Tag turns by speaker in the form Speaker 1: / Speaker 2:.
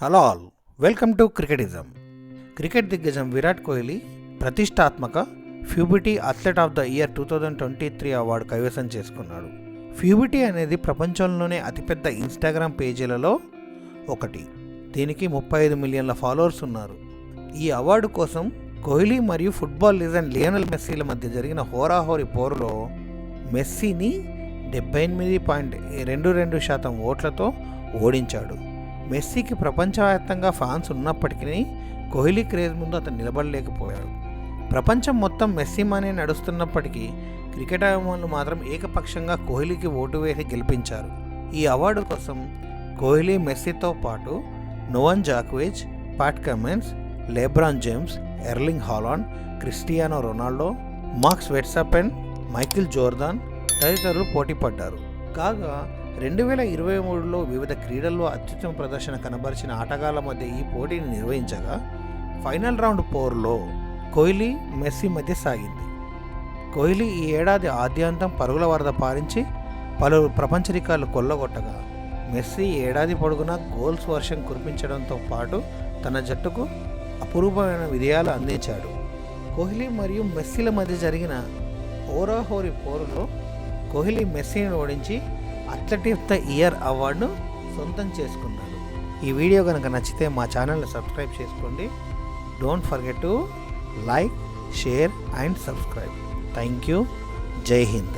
Speaker 1: Hello all, welcome to Cricketism. Cricket దిగ్గజం విరాట్ కోహ్లీ ప్రతిష్టాత్మక ఫ్యూబిటీ athlete of the year 2023 award కైవసం చేసుకున్నాడు. ఫ్యూబిటీ అనేది ప్రపంచంలోనే అతిపెద్ద ఇన్స్టాగ్రామ్ పేజీలలో ఒకటి. దీనికి 35 మిలియన్ల ఫాలోవర్స్ ఉన్నారు. ఈ అవార్డు కోసం కోహ్లీ మరియు ఫుట్బాల్ లెజెండ్ లియోనెల్ మెస్సీల మధ్య జరిగిన హోరాహోరీ పోరులో మెస్సీని 78.22% ఓట్లతో ఓడించాడు. మెస్సీకి ప్రపంచవ్యాప్తంగా ఫ్యాన్స్ ఉన్నప్పటికీ కోహ్లీ క్రేజ్ ముందు అతను నిలబడలేకపోయాడు. ప్రపంచం మొత్తం మెస్సీ మానే నడుస్తున్నప్పటికీ క్రికెట్ అభిమానులు మాత్రం ఏకపక్షంగా కోహ్లీకి ఓటు వేసి గెలిపించారు. ఈ అవార్డు కోసం కోహ్లీ, మెస్సీతో పాటు నోవన్ జాకోవిచ్, Pat Cummins, LeBron James, Erling Haaland, Cristiano Ronaldo, Max Verstappen, Michael Jordan తదితరులు పోటీ పడ్డారు. కాగా 2023లో వివిధ క్రీడల్లో అత్యుత్తమ ప్రదర్శన కనబరిచిన ఆటగాళ్ల మధ్య ఈ పోటీని నిర్వహించగా ఫైనల్ రౌండ్ పోరులో కోహ్లీ, మెస్సీ మధ్య సాగింది. కోహ్లీ ఈ ఏడాది ఆద్యాంతం పరుగుల వరద పారించి పలువురు ప్రపంచ రికార్డులు కొల్లగొట్టగా, మెస్సీ ఏడాది పొడుగునా గోల్స్ వర్షం కురిపించడంతో పాటు తన జట్టుకు అపురూపమైన విజయాలు అందించాడు. కోహ్లీ మరియు మెస్సీల మధ్య జరిగిన హోరాహోరీ పోరులో కోహ్లీ మెస్సీని ఓడించి అథ్లెట్ ఆఫ్ ద ఇయర్ అవార్డును సొంతం చేసుకున్నాడు. ఈ వీడియో కనుక నచ్చితే మా ఛానల్ని సబ్స్క్రైబ్ చేసుకోండి. Don't forget to like, share and subscribe. Thank you. జై హింద్.